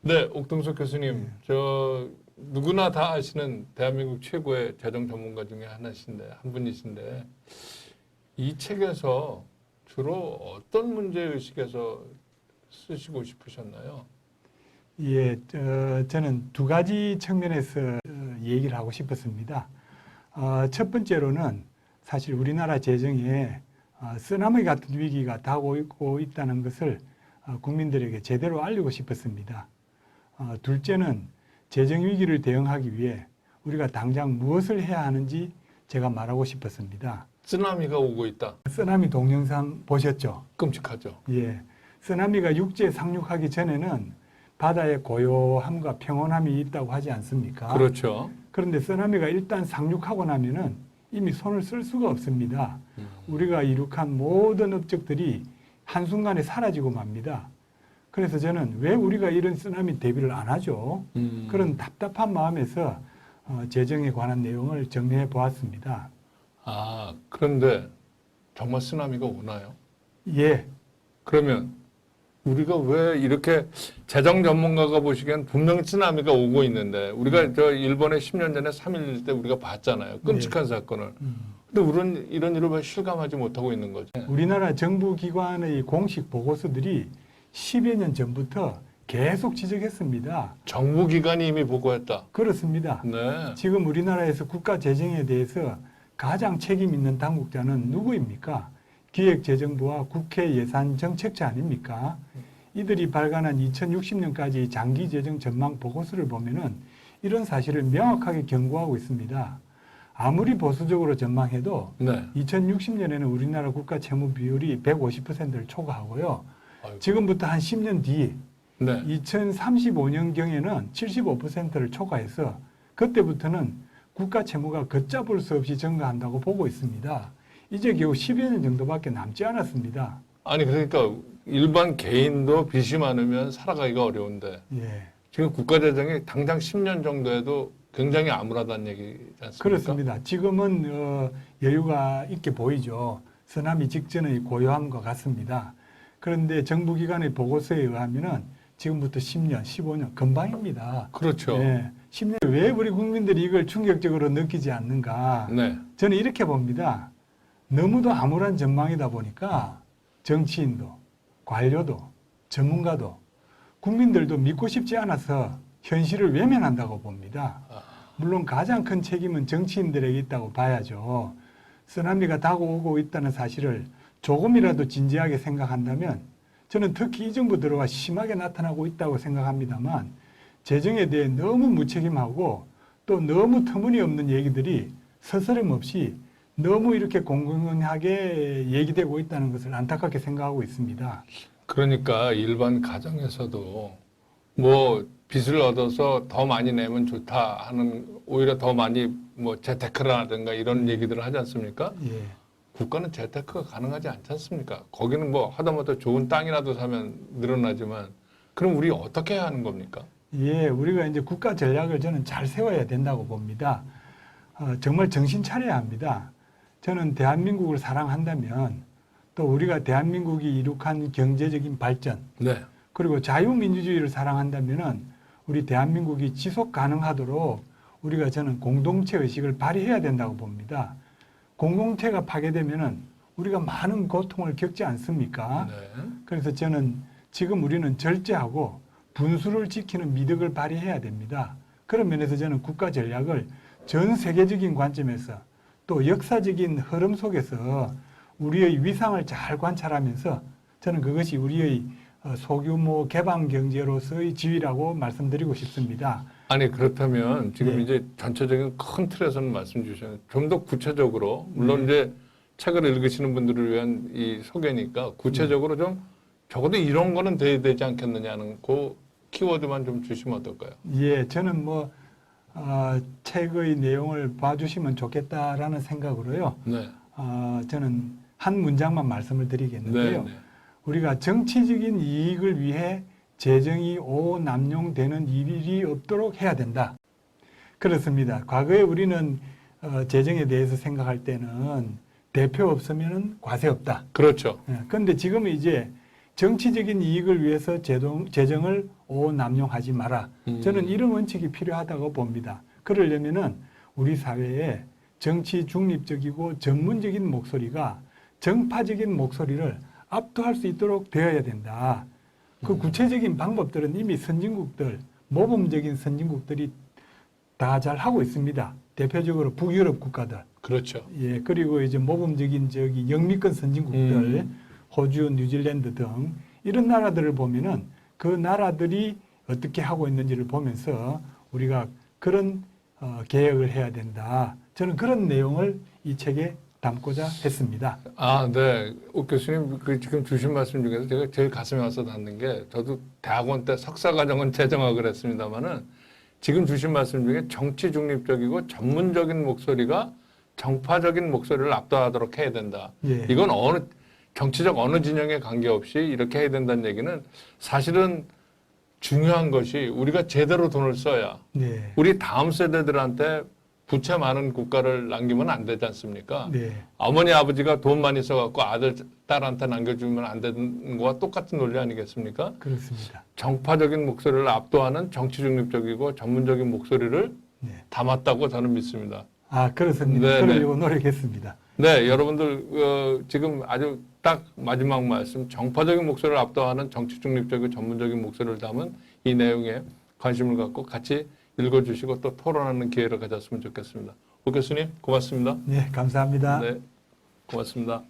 네, 옥동석 교수님, 저 누구나 다 아시는 대한민국 최고의 재정 전문가 중에 한 분이신데 이 책에서 주로 어떤 문제 의식에서 쓰시고 싶으셨나요? 예, 저는 두 가지 측면에서 얘기를 하고 싶었습니다. 첫 번째로는 사실 우리나라 재정에 쓰나미 같은 위기가 다가오고 있다는 것을 국민들에게 제대로 알리고 싶었습니다. 둘째는 재정 위기를 대응하기 위해 우리가 당장 무엇을 해야 하는지 제가 말하고 싶었습니다. 쓰나미가 오고 있다. 쓰나미 동영상 보셨죠? 끔찍하죠. 예, 쓰나미가 육지에 상륙하기 전에는 바다에 고요함과 평온함이 있다고 하지 않습니까? 그렇죠. 그런데 쓰나미가 일단 상륙하고 나면은 이미 손을 쓸 수가 없습니다. 우리가 이룩한 모든 업적들이 한순간에 사라지고 맙니다. 그래서 저는 왜 우리가 이런 쓰나미 대비를 안 하죠? 그런 답답한 마음에서 재정에 관한 내용을 정리해 보았습니다. 아, 그런데 정말 쓰나미가 오나요? 예, 그러면 우리가 왜 이렇게 재정 전문가가 보시기엔 분명히 쓰나미가 오고 있는데 우리가 저 일본에 10년 전에 3.11 때 우리가 봤잖아요. 끔찍한 사건을. 근데 우리는 이런 일을 왜 실감하지 못하고 있는 거죠? 우리나라 정부 기관의 공식 보고서들이 10여 년 전부터 계속 지적했습니다. 정부 기관이 이미 보고했다. 그렇습니다. 네. 지금 우리나라에서 국가 재정에 대해서 가장 책임 있는 당국자는 누구입니까? 기획재정부와 국회 예산정책처 아닙니까? 이들이 발간한 2060년까지 장기재정 전망 보고서를 보면은 이런 사실을 명확하게 경고하고 있습니다. 아무리 보수적으로 전망해도 네. 2060년에는 우리나라 국가 채무 비율이 150%를 초과하고요. 아이고. 지금부터 한 10년 뒤 네. 2035년경에는 75%를 초과해서 그때부터는 국가 채무가 걷잡을 수 없이 증가한다고 보고 있습니다. 이제 겨우 10여 년 정도밖에 남지 않았습니다. 아니 그러니까 일반 개인도 빚이 많으면 살아가기가 어려운데 예, 지금 국가 재정이 당장 10년 정도에도 굉장히 암울하다는 얘기지 않습니까? 그렇습니다. 지금은 여유가 있게 보이죠. 쓰나미 직전의 고요함과 같습니다. 그런데 정부기관의 보고서에 의하면은 지금부터 10년, 15년 금방입니다. 그렇죠. 예, 10년 왜 우리 국민들이 이걸 충격적으로 느끼지 않는가? 네. 저는 이렇게 봅니다. 너무도 암울한 전망이다 보니까 정치인도, 관료도, 전문가도, 국민들도 믿고 싶지 않아서 현실을 외면한다고 봅니다. 물론 가장 큰 책임은 정치인들에게 있다고 봐야죠. 쓰나미가 다가오고 있다는 사실을 조금이라도 진지하게 생각한다면 저는 특히 이 정부 들어와 심하게 나타나고 있다고 생각합니다만 재정에 대해 너무 무책임하고 또 너무 터무니없는 얘기들이 서스럼없이 너무 이렇게 공공연하게 얘기되고 있다는 것을 안타깝게 생각하고 있습니다. 그러니까 일반 가정에서도 뭐 빚을 얻어서 더 많이 내면 좋다 하는 오히려 더 많이 뭐 재테크라든가 이런 얘기들을 하지 않습니까? 예. 국가는 재테크가 가능하지 않지 않습니까? 거기는 뭐 하다못해 좋은 땅이라도 사면 늘어나지만 그럼 우리 어떻게 해야 하는 겁니까? 예, 우리가 이제 국가 전략을 저는 잘 세워야 된다고 봅니다. 정말 정신 차려야 합니다. 저는 대한민국을 사랑한다면 또 우리가 대한민국이 이룩한 경제적인 발전 네. 그리고 자유민주주의를 사랑한다면은 우리 대한민국이 지속 가능하도록 우리가 저는 공동체 의식을 발휘해야 된다고 봅니다. 공동체가 파괴되면은 우리가 많은 고통을 겪지 않습니까? 네. 그래서 저는 지금 우리는 절제하고 분수를 지키는 미덕을 발휘해야 됩니다. 그런 면에서 저는 국가 전략을 전 세계적인 관점에서 또 역사적인 흐름 속에서 우리의 위상을 잘 관찰하면서 저는 그것이 우리의 소규모 개방 경제로서의 지위라고 말씀드리고 싶습니다. 아니 그렇다면 지금 네. 이제 전체적인 큰 틀에서는 말씀 주셨는데 좀 더 구체적으로 물론 이제 책을 읽으시는 분들을 위한 이 소개니까 구체적으로 좀 적어도 이런 거는 돼야 되지 않겠느냐는 그 키워드만 좀 주시면 어떨까요? 예, 저는 뭐 책의 내용을 봐주시면 좋겠다라는 생각으로요. 네. 저는 한 문장만 말씀을 드리겠는데요. 네. 네. 우리가 정치적인 이익을 위해 재정이 오남용되는 일이 없도록 해야 된다. 그렇습니다. 과거에 우리는 재정에 대해서 생각할 때는 대표 없으면 과세 없다. 그렇죠. 그런데 지금은 이제 정치적인 이익을 위해서 재정을 오남용하지 마라. 저는 이런 원칙이 필요하다고 봅니다. 그러려면은 우리 사회에 정치 중립적이고 전문적인 목소리가 정파적인 목소리를 압도할 수 있도록 되어야 된다. 그 구체적인 방법들은 이미 선진국들, 모범적인 선진국들이 다 잘 하고 있습니다. 대표적으로 북유럽 국가들. 그렇죠. 예, 그리고 이제 모범적인 영미권 선진국들, 호주, 뉴질랜드 등 이런 나라들을 보면은 그 나라들이 어떻게 하고 있는지를 보면서 우리가 그런 개혁을 해야 된다. 저는 그런 내용을 이 책에 담고자 했습니다. 아, 네. 옥 교수님, 그 지금 주신 말씀 중에서 제가 제일 가슴에 와서 닿는 게, 저도 대학원 때 석사과정은 재정학을 했습니다만은, 지금 주신 말씀 중에 정치 중립적이고 전문적인 목소리가 정파적인 목소리를 압도하도록 해야 된다. 예. 이건 정치적 어느 진영에 관계없이 이렇게 해야 된다는 얘기는 사실은 중요한 것이 우리가 제대로 돈을 써야 네. 우리 다음 세대들한테 부채 많은 국가를 남기면 안 되지 않습니까? 네. 어머니 아버지가 돈 많이 써갖고 아들 딸한테 남겨주면 안 되는 거와 똑같은 논리 아니겠습니까? 그렇습니다. 정파적인 목소리를 압도하는 정치 중립적이고 전문적인 목소리를 네. 담았다고 저는 믿습니다. 아, 그렇습니다. 네, 그러려고 노력했습니다. 네, 여러분들 지금 아주 딱 마지막 말씀, 정파적인 목소리를 압도하는 정치 중립적이고 전문적인 목소리를 담은 이 내용에 관심을 갖고 같이 읽어주시고 또 토론하는 기회를 가졌으면 좋겠습니다. 오 교수님 고맙습니다. 네, 감사합니다. 네, 고맙습니다.